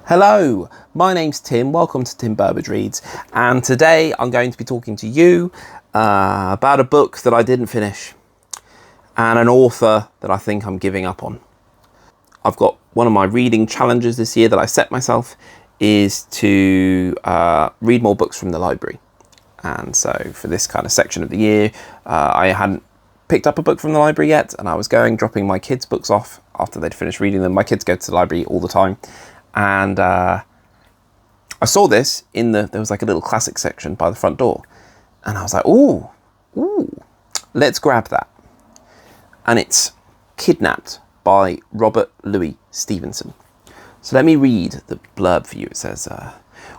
Hello, my name's Tim. Welcome to Tim Burbage Reads, and today I'm going to be talking to you about a book that I didn't finish and an author that I think I'm giving up on. I've got one of my reading challenges this year that I set myself is to read more books from the library. And so for this kind of section of the year, I hadn't picked up a book from the library yet, and I was dropping my kids' books off after they'd finished reading them. My kids go to the library all the time. And I saw this there was like a little classic section by the front door. And I was like, ooh, let's grab that. And it's Kidnapped by Robert Louis Stevenson. So let me read the blurb for you. It says,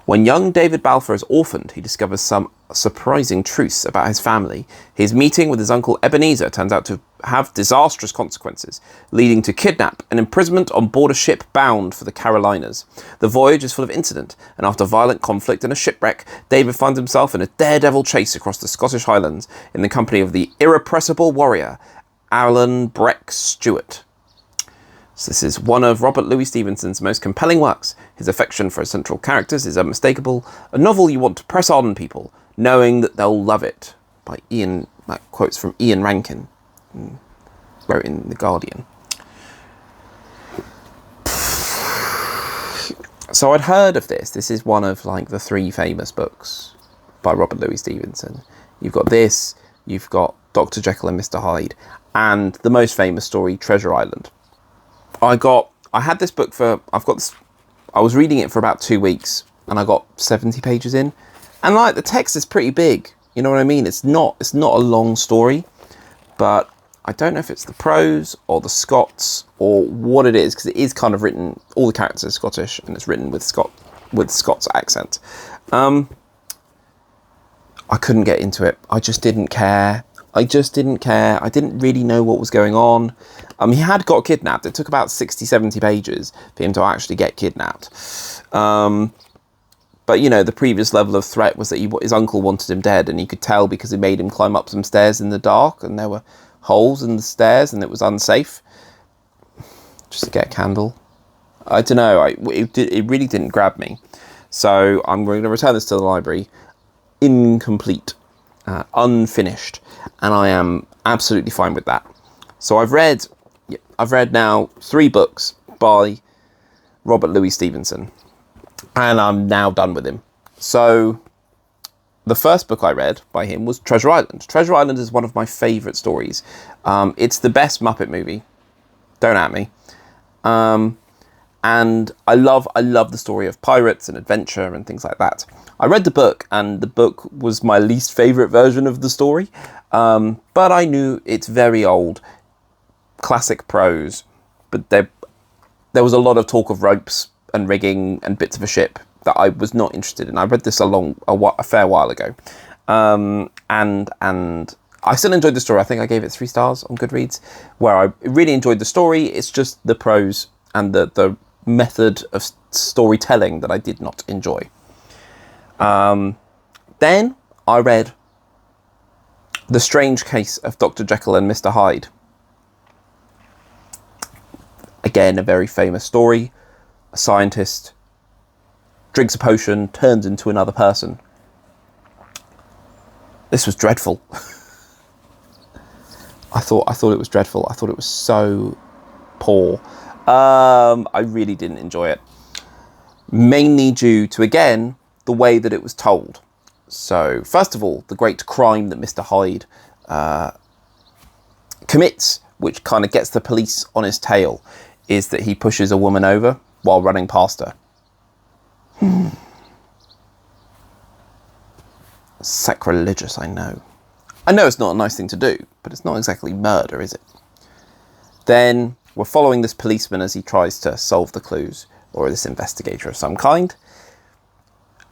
when young David Balfour is orphaned, he discovers some surprising truths about his family. His meeting with his uncle Ebenezer turns out to have disastrous consequences, leading to kidnap and imprisonment on board a ship bound for the Carolinas. The voyage is full of incident, and after violent conflict and a shipwreck, David finds himself in a daredevil chase across the Scottish Highlands in the company of the irrepressible warrior, Alan Breck Stewart. So this is one of Robert Louis Stevenson's most compelling works. His affection for his central characters is unmistakable. A novel you want to press on people, knowing that they'll love it. By Ian, quotes from Ian Rankin, wrote in The Guardian. So I'd heard of this. This is one of like the three famous books by Robert Louis Stevenson. You've got this, you've got Dr. Jekyll and Mr. Hyde, and the most famous story, Treasure Island. I had this book I was reading it for about 2 weeks, and I got 70 pages in, and like the text is pretty big, you know what I mean? It's not a long story, but I don't know if it's the prose or the Scots or what it is, because it is kind of written, all the characters are Scottish, and it's written with Scots accent. I couldn't get into it. I just didn't care. I didn't really know what was going on. He had got kidnapped. It took about 60, 70 pages for him to actually get kidnapped. But, you know, the previous level of threat was that his uncle wanted him dead, and you could tell because he made him climb up some stairs in the dark, and there were holes in the stairs, and it was unsafe. Just to get a candle. I don't know. It really didn't grab me. So I'm going to return this to the library incomplete, unfinished, and I am absolutely fine with that. So I've read now 3 books by Robert Louis Stevenson, and I'm now done with him. So the first book I read by him was Treasure Island. Treasure Island is one of my favourite stories. It's the best Muppet movie. Don't at me. And I love the story of pirates and adventure and things like that. I read the book, and the book was my least favourite version of the story. But I knew it's very old, classic prose, but there was a lot of talk of ropes and rigging and bits of a ship that I was not interested in. I read this a fair while ago, and I still enjoyed the story. I think I gave it 3 stars on Goodreads, where I really enjoyed the story. It's just the prose and the method of storytelling that I did not enjoy. Then I read The Strange Case of Dr. Jekyll and Mr. Hyde. Again, a very famous story. A scientist drinks a potion, turns into another person. This was dreadful. I thought it was dreadful. I thought it was so poor. I really didn't enjoy it. Mainly due to, again, the way that it was told. So, first of all, the great crime that Mr. Hyde commits, which kind of gets the police on his tail, is that he pushes a woman over while running past her. Sacrilegious, I know. I know it's not a nice thing to do, but it's not exactly murder, is it? Then we're following this policeman as he tries to solve the clues, or this investigator of some kind.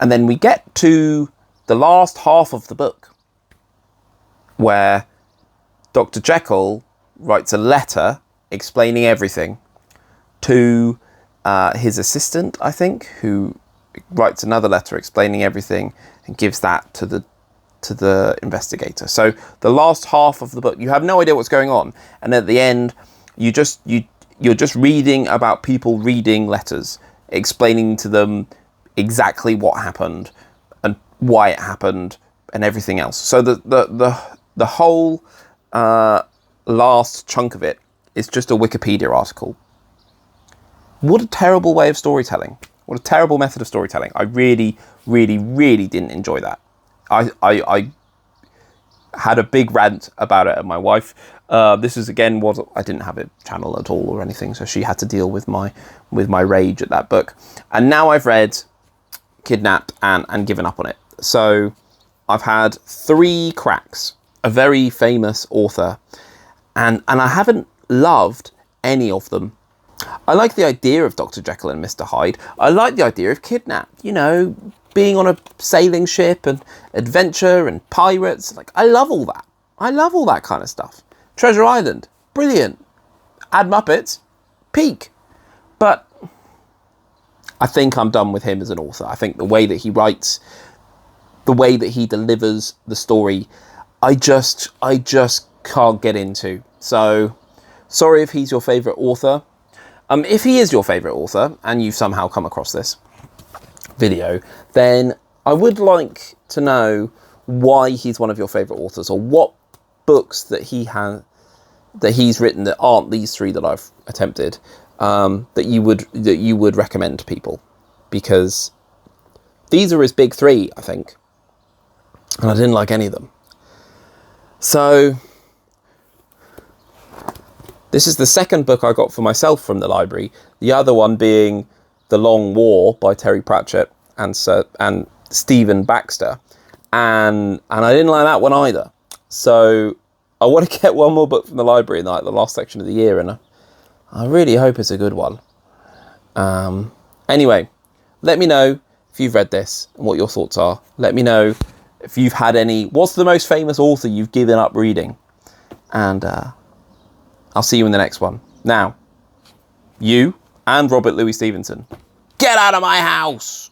And then we get to the last half of the book, where Dr. Jekyll writes a letter explaining everything to his assistant, I think, who writes another letter explaining everything and gives that to the investigator. So the last half of the book, you have no idea what's going on, and at the end, you're just reading about people reading letters. explaining to them exactly what happened and why it happened and everything else. So the whole last chunk of it is just a Wikipedia article. What a terrible way of storytelling. What a terrible method of storytelling. I really, really, really didn't enjoy that. I had a big rant about it at my wife. This is again what I didn't have a channel at all or anything, so she had to deal with my rage at that book. And now I've read Kidnapped and given up on it. So I've had 3 cracks. A very famous author, and I haven't loved any of them. I like the idea of Dr. Jekyll and Mr. Hyde. I like the idea of Kidnapped, you know, being on a sailing ship and adventure and pirates. Like, I love all that. I love all that kind of stuff. Treasure Island, brilliant. Add Muppets, peak. But I think I'm done with him as an author. I think the way that he writes, the way that he delivers the story, I just can't get into. So, sorry if he's your favourite author. If he is your favourite author, and you've somehow come across this video, then I would like to know why he's one of your favourite authors, or what books that he's written that aren't these 3 that I've attempted, that you would recommend to people, because these are his big 3, I think, and I didn't like any of them. So this is the second book I got for myself from the library. The other one being The Long War by Terry Pratchett and Stephen Baxter, and I didn't like that one either. So I want to get one more book from the library in like the last section of the year, and I really hope it's a good one. Anyway, let me know if you've read this and what your thoughts are. Let me know if you've had any. What's the most famous author you've given up reading? And I'll see you in the next one. Now, you and Robert Louis Stevenson, get out of my house!